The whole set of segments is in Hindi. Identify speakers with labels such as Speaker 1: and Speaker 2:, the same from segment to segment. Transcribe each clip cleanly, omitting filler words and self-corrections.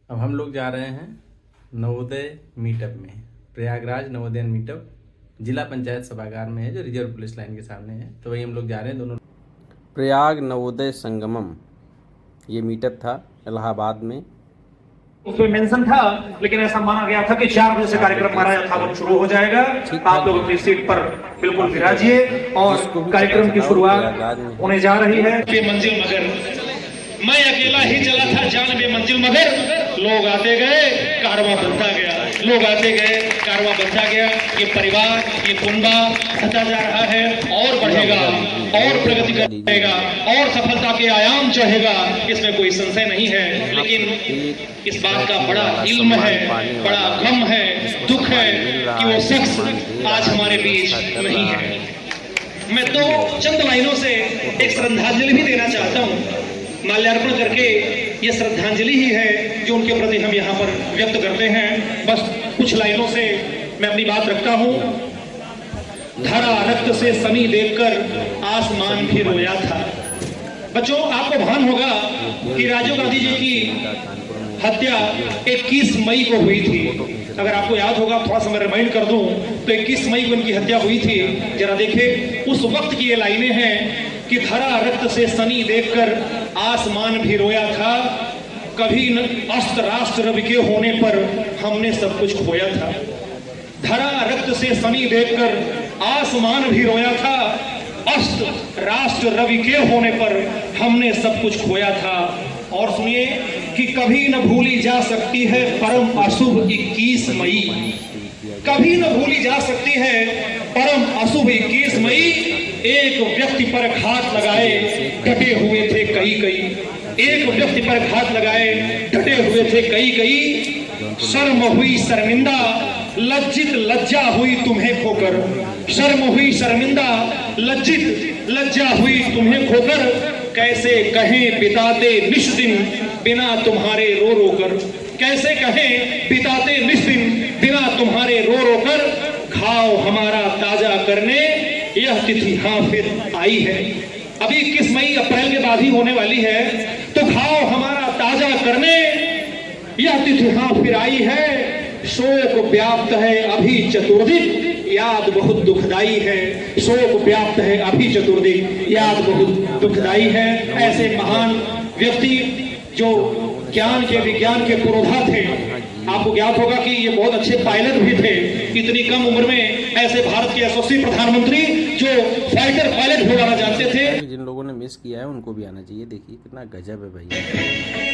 Speaker 1: अब हम लोग जा रहे हैं नवोदय मीटअप में। प्रयागराज नवोदय मीटअप जिला पंचायत सभागार में है, जो रिजर्व पुलिस लाइन के सामने है। तो वही हम लोग जा रहे हैं दोनों। प्रयाग नवोदय संगमम ये मीटअप था इलाहाबाद में।
Speaker 2: उसमें मेंशन था, लेकिन ऐसा माना गया था कि 4 बजे से कार्यक्रम हमारा यथावत शुरू हो जाएगा। आप लोग अपनी सीट पर बिल्कुल विराजिए और कार्यक्रम की शुरुआत होने जा रही है।
Speaker 3: मंजिल मगर मैं अकेला ही चला था जानबे मंजिल मगर लोग आते गए कारवां बनता गया, लोग आते गए कारवां बनता गया। ये परिवार, ये कुंबा बढ़ता जा रहा है और बढ़ेगा और प्रगति करेगा और सफलता के आयाम चढ़ेगा, इसमें कोई संशय नहीं है। लेकिन इस बात का बड़ा इल्म है, बड़ा गम है, दुख है कि वो शख्स आज हमारे बीच नहीं है। मैं तो चंद लाइनों से एक श्रद्धांजलि भी देना चाहता हूँ। माल्यार्पण करके ये श्रद्धांजलि ही है जो उनके प्रति हम यहाँ पर व्यक्त करते हैं। बस कुछ लाइनों से मैं अपनी बात रखता हूँ। धरा रक्त से सनी देखकर आसमान भी रोया था। बच्चों, आपको भान होगा कि राजीव गांधी जी की हत्या 21 मई को हुई थी। अगर आपको याद होगा, थोड़ा सा मैं रिमाइंड कर दूं, तो 21 मई को उनकी हत्या हुई थी। जरा देखें, उस वक्त की ये लाइनें हैं कि धरा रक्त से सनी देखकर आसमान भी रोया था, कभी न अस्त राष्ट्र रवि के होने पर हमने सब कुछ खोया था। धरा रक्त से सनी देखकर आसमान भी रोया था, अस्त राष्ट्र रवि के होने पर हमने सब कुछ खोया था। और सुनिए कि कभी न भूली जा सकती है परम अशुभ 21 मई, कभी न भूली जा सकती है परम अशुभ 21 मई। एक व्यक्ति पर घात लगाए डटे हुए थे कई कई, एक व्यक्ति पर घात लगाए डटे हुए थे कई कई। शर्म हुई शर्मिंदा लज्जित लज्जा हुई तुम्हें खोकर, शर्म हुई शर्मिंदा लज्जित लज्जा हुई तुम्हें खोकर। कैसे कहें बिताते निष्दिन बिना तुम्हारे रो रो कर, कैसे कहें बिताते निष्दिन बिना तुम्हारे रो रो कर। घाव हमारा ताजा करने यह तिथि हाँ फिर आई है। अभी 21 मई अप्रैल के बाद ही होने वाली है, तो घाव हमारा ताजा करने यह तिथि हाँ फिर आई है। शोक व्याप्त है अभी चतुर्दिक, याद बहुत दुखदाई है। शोक व्याप्त है अभी चतुर्दिक, याद बहुत दुखदाई है। ऐसे महान व्यक्ति जो ज्ञान के विज्ञान के पुरोधा थे। आपको ज्ञात होगा कि ये बहुत अच्छे पायलट भी थे। इतनी कम उम्र में ऐसे भारत के यशस्वी प्रधानमंत्री जो फाइटर पायलट भी बनाना जानते थे।
Speaker 1: जिन लोगों ने मिस किया है उनको भी आना चाहिए। देखिए कितना गजब है भैया।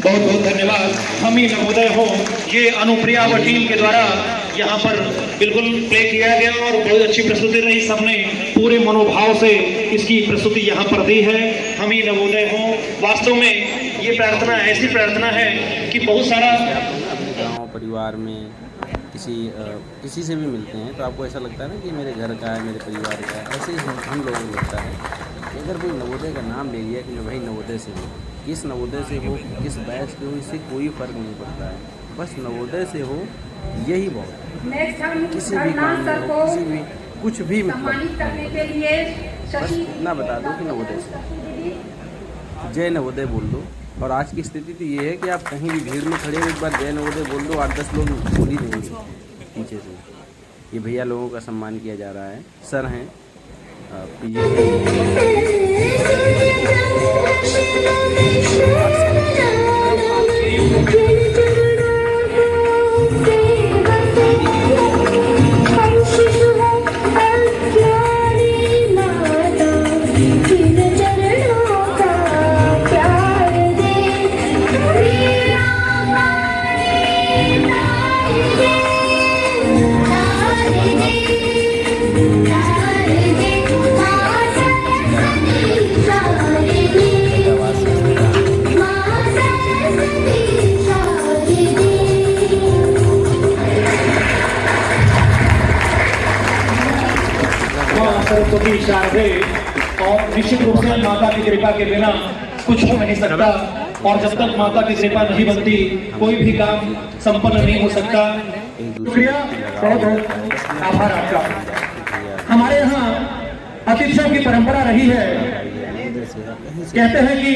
Speaker 2: बहुत बहुत धन्यवाद। हम ही नवोदय हो, ये अनुप्रिया व टीम के द्वारा यहाँ पर बिल्कुल प्ले किया गया और बहुत अच्छी प्रस्तुति रही। सबने पूरे मनोभाव से इसकी प्रस्तुति यहाँ पर दी है। हम ही नवोदय हो, वास्तव में ये प्रार्थना ऐसी प्रार्थना है कि बहुत सारा
Speaker 1: अपने गाँव परिवार में किसी से भी मिलते हैं तो आपको ऐसा लगता है ना कि मेरे घर का है, मेरे परिवार का है। ऐसे ही हम लोगों को लगता है कि अगर कोई नवोदय का नाम ले लिया कि मैं भाई नवोदय से हूँ, किस नवोदय से हो, किस बैच से हो, इससे कोई फ़र्क नहीं पड़ता है। बस नवोदय से हो यही बहुत है। किसी भी काम में हो, किसी भी कुछ भी मतलब
Speaker 4: करने के लिए
Speaker 1: बस इतना बता दो कि नवोदय से जय नवोदय बोल दो। और आज की स्थिति तो ये है कि आप कहीं भी भीड़ में खड़े हो, एक बार जय नवोदय बोल दो, 8-10 लोग बोल ही देंगे पीछे से। ये भैया लोगों का सम्मान किया जा रहा है। सर हैं
Speaker 2: सरस्वती शारदे, और निश्चित रूप से माता की कृपा के बिना कुछ हो नहीं सकता। और जब तक माता की कृपा नहीं बनती कोई भी काम संपन्न नहीं हो सकता। शुक्रिया, बहुत बहुत आभार आपका। हमारे यहाँ अतिथियों की परंपरा रही है, कहते हैं कि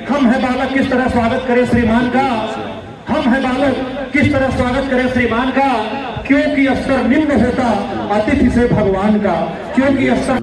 Speaker 2: हम है बालक किस तरह स्वागत करें श्रीमान का, हम है बालक किस तरह स्वागत करें श्रीमान का, क्योंकि स्तर निम्न होता अतिथि से भगवान का, क्योंकि स्तर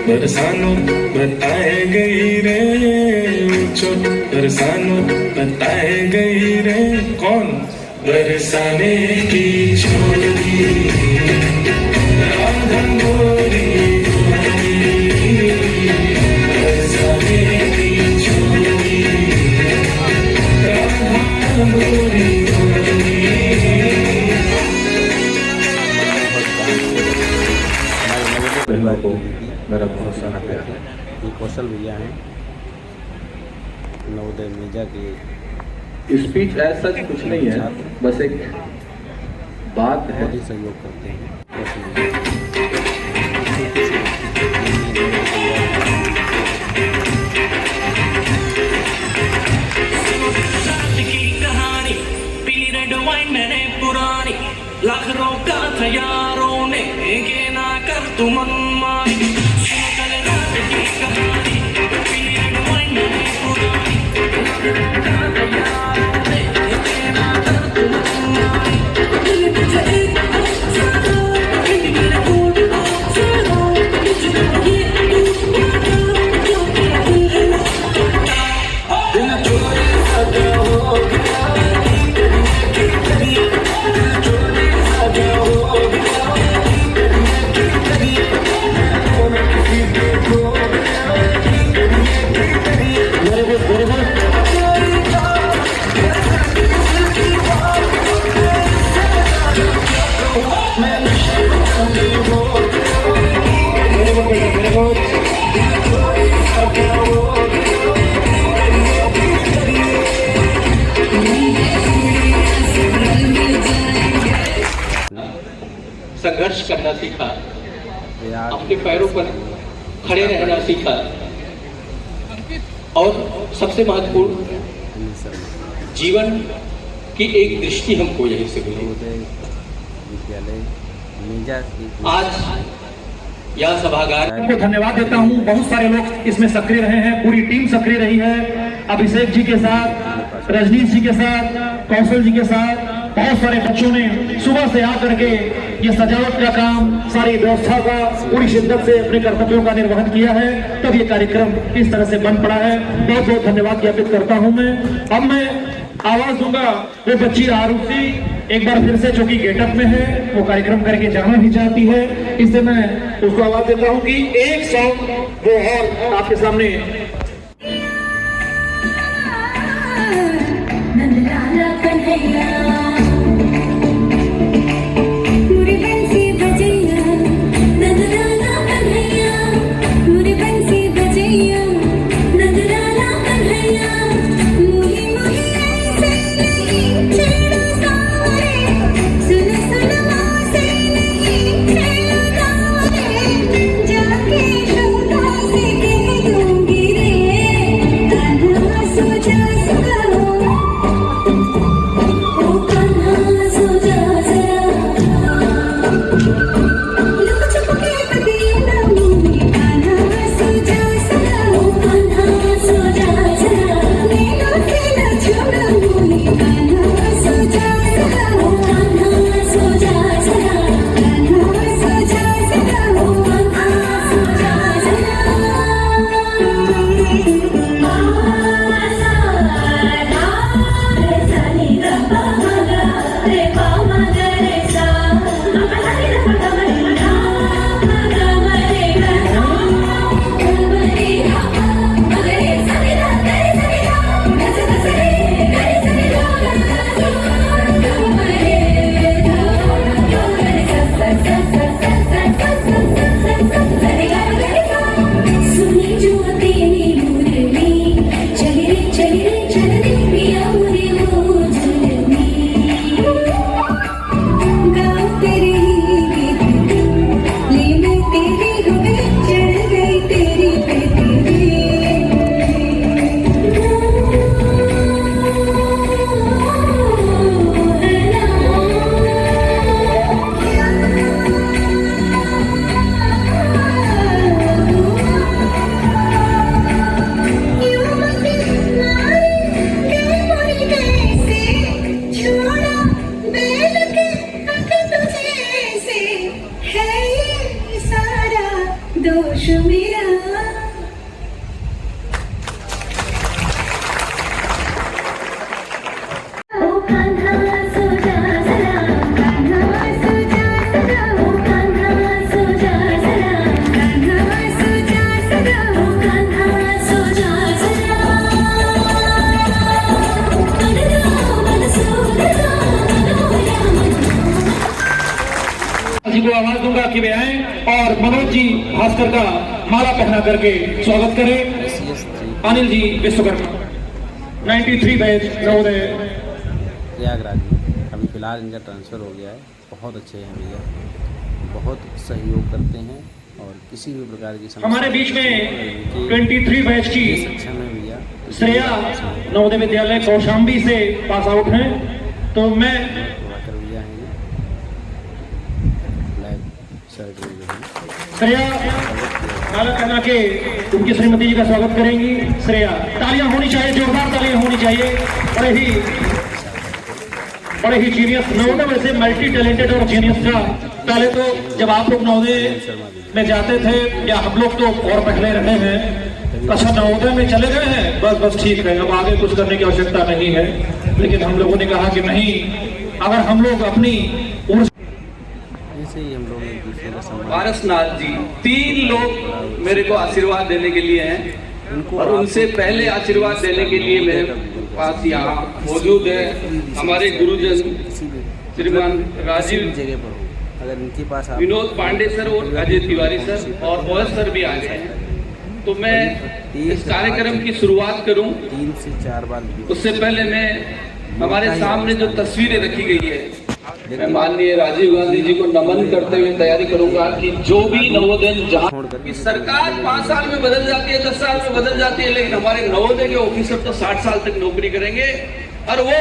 Speaker 5: बरसानों बताए गई रे, बरसानों बताए गई रे, कौन बरसाने की छोड़ी राधा गोरी, बरसाने की छोड़ी राधा गोरी।
Speaker 1: मेरा बहुत सारा प्यार है। ये कौशल भैया हैं नवोदय मेजा के।
Speaker 6: स्पीच ऐसा कुछ नहीं है, बस एक बात है।
Speaker 1: बहुत ही सहयोग करते हैं।
Speaker 7: कहानी पीरियड वाइन मैंने पुरानी लाख रोका था यारों ने के ना कर तू मनमानी। सुनो कल रात की कहानी पीरियड वाइन मैंने पुरानी लाख रोका था यारों ने के ना कर तू मनमानी। दिल तुझे एक साथ मेरे
Speaker 3: संघर्ष करना सीखा, अपने पैरों पर खड़े रहना सीखा और सबसे महत्वपूर्ण जीवन की एक दृष्टि हमको यहीं से मिली। आज यह सभागार
Speaker 2: को धन्यवाद देता हूं। बहुत सारे लोग इसमें सक्रिय रहे हैं, पूरी टीम सक्रिय रही है। अभिषेक जी के साथ, रजनीश जी के साथ, कौशल जी के साथ, बहुत सारे बच्चों ने सुबह से आकर के ये सजावट का काम, सारी व्यवस्था का पूरी शिद्दत से अपने कर्तव्यों का निर्वहन किया है, तब ये कार्यक्रम इस तरह से बन पड़ा है। बहुत बहुत धन्यवाद ज्ञापित करता हूं मैं। अब मैं आवाज दूंगा वो बच्ची आरुषि, एक बार फिर से जो कि गेटअप में है, वो कार्यक्रम करके जाना भी चाहती है, इससे मैं उसको आवाज देता हूं कि एक सॉन्ग वो और आपके सामने।
Speaker 4: नंदलाला कन्हैया मुरी बंसी बजैया, नंदलाला कन्हैया मुरी बंसी बजैया, नंदलाला कन्हैया मुही मुही ऐसे नहीं छेड़ो सावरे, सुन सुन मासे नहीं छेड़ो सावरे, जाके शोधा से कह दूंगी रे, कान्हा सो जा सगाओ, ओ कान्हा सो जा जरा, लुक छुप के बतियाना मुझे, कान्हा सो जा सगाओ, कान्हा सो जा जरा, नैनों से न छोड़ो मुझे, कान्हा सो जा सगाओ, कान्हा सो जा जरा, कान्हा सो जा सगाओ, कान्हा सो जा जरा। सुनी जो तेरी मुरली, चली रे चली रे चल रे पिया मुरी वो झुलनी, गाओ तेरे गीत ले मैं तेरी हो गई, चढ़ गई तेरी पे तेरी। दोष मेरा ओ कान्हा सो जा जरा, कान्हा सो जा जरा, ओ कान्हा सो जा जरा, कान्हा सो जा जरा, ओ कान्हा सो जा जरा, मन सो जरा,
Speaker 2: जी को आवाज दूंगा कि वे आए और मनोज जी भास्कर का माला पहना करके स्वागत करें। अनिल जी विश्वकर्मा 93 बैच नवोदय
Speaker 1: प्रयागराज में अभी फ़िलहाल इनका ट्रांसफ़र हो गया है। बहुत अच्छे हैं भैया, बहुत सहयोग करते हैं और किसी भी प्रकार की समस्या
Speaker 2: हमारे बीच में 23 बैच की
Speaker 1: सक्षम है भैया।
Speaker 2: श्रेया नवोदय विद्यालय कौशाम्बी से पास आउट हैं, तो मैं
Speaker 1: प्रभाकर भैया हैं ये ब्लैक शर्ट में जो है।
Speaker 2: श्रेया माला पहना के उनकी श्रीमती जी का स्वागत करेंगी। श्रेया, तालियां होनी चाहिए, जोरदार तालियां होनी चाहिए। बड़े ही जीनियस नवोदय, वैसे मल्टी टैलेंटेड और जीनियस था। पहले तो जब आप लोग नवोदय में जाते थे, या हम लोग तो और पहले रहे हैं, अच्छा नवोदय में चले गए हैं, बस ठीक है, अब आगे कुछ करने की आवश्यकता नहीं है। लेकिन हम लोगों ने कहा कि नहीं, अगर हम लोग अपनी
Speaker 1: ऐसे ही हम लोग एक दूसरे का सम्मान
Speaker 6: पारसनाथ जी 3 लोग मेरे को आशीर्वाद देने के लिए हैं और उनसे पहले आशीर्वाद देने के लिए मेरे पास यहाँ मौजूद है हमारे गुरुजन श्रीमान राजीव
Speaker 1: जगह पर हो, अगर इनके पास आप
Speaker 6: विनोद पांडे सर और अजय तिवारी सर और मोहन सर भी आ गए हैं। तो मैं इस कार्यक्रम की शुरुआत करूं
Speaker 1: 3 से 4 बार
Speaker 6: उससे पहले मैं हमारे सामने जो तस्वीरें रखी गई है मैं माननीय राजीव गांधी जी को नमन करते हुए तैयारी करूंगा कि जो भी नवोदय जहां कि सरकार 5 साल में बदल जाती है, 10 साल में बदल जाती है, लेकिन हमारे नवोदय के ऑफिसर तो 60 साल तक नौकरी करेंगे। और वो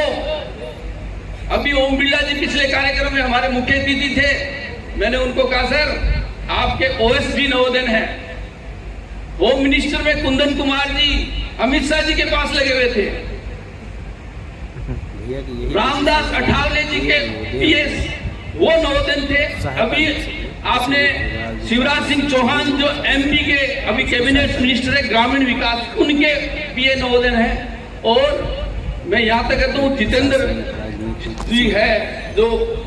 Speaker 6: अभी ओम बिरला जी पिछले कार्यक्रम में हमारे मुख्य अतिथि थे, मैंने उनको कहा सर आपके ओएस भी नवोदय है। होम मिनिस्टर में कुंदन कुमार जी अमित शाह जी के पास लगे हुए थे। रामदास अठावले जी के पीएस वो नवोदय थे। अभी आपने शिवराज सिंह चौहान जो एमपी के अभी कैबिनेट मिनिस्टर है ग्रामीण विकास, उनके पीए नवोदय हैं। और मैं यहाँ तक कहता हूँ जितेंद्र जी है जो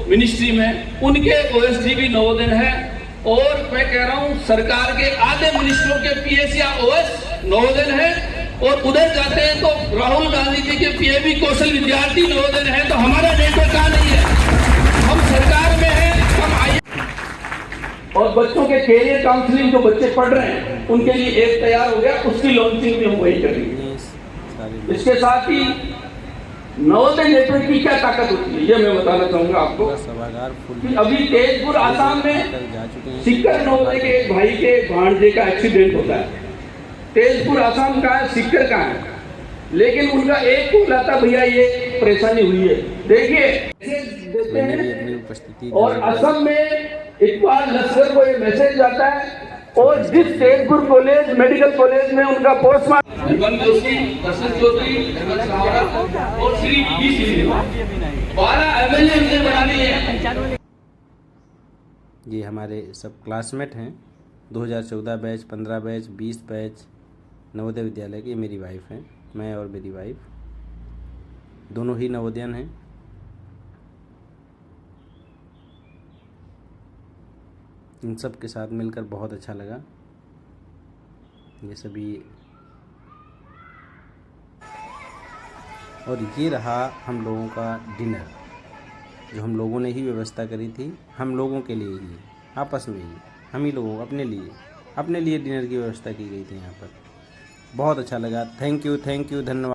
Speaker 6: मिनिस्ट्री में, उनके ओएसडी भी नवोदय है। और मैं कह रहा हूँ सरकार के आधे मिनिस्टरों के पीएस या ओएस नवोदय है। और उधर जाते हैं तो राहुल गांधी जी के पीए भी कौशल विद्यार्थी नवोदय है। तो हमारा नेटवर्क कहाँ नहीं है? हम सरकार में हैं, हम आइए। और बच्चों के कैरियर काउंसलिंग जो बच्चे पढ़ रहे हैं उनके लिए एक तैयार हो गया, उसकी लॉन्चिंग भी हम वही करेंगे। इसके साथ ही नवोदय नेटवर्क की क्या ताकत होती है ये मैं बताना चाहूंगा आपको कि अभी तेजपुर आसाम में सिक्कर नवोदय के एक भाई के भांजे का एक्सीडेंट होता है। तेजपुर आसाम का है, सिक्कर का है, लेकिन उनका एक कॉल आता भैया ये परेशानी हुई है, देखिए देते हैं। और असम में इकबाल लश्कर को ये मैसेज जाता है। और जिस तेजपुर कॉलेज मेडिकल कॉलेज में उनका पोस्टमार्टम हेमंत जोशी, दशरथ ज्योति, हेमंत सावरा और श्री बी सिंह 12 एमएलए उनसे बना दिए हैं।
Speaker 1: ये हमारे सब क्लासमेट हैं, 2014 batch, 15 batch, 20 batch Navodaya Vidyalaya की। मेरी वाइफ हैं, मैं और मेरी वाइफ दोनों ही नवोदयन हैं। इन सब के साथ मिलकर बहुत अच्छा लगा। ये सभी और ये रहा हम लोगों का डिनर जो हम लोगों ने ही व्यवस्था करी थी, हम लोगों के लिए ही, आपस में ही, हम ही लोगों अपने लिए डिनर की व्यवस्था की गई थी यहाँ पर। बहुत अच्छा लगा। थैंक यू, धन्यवाद।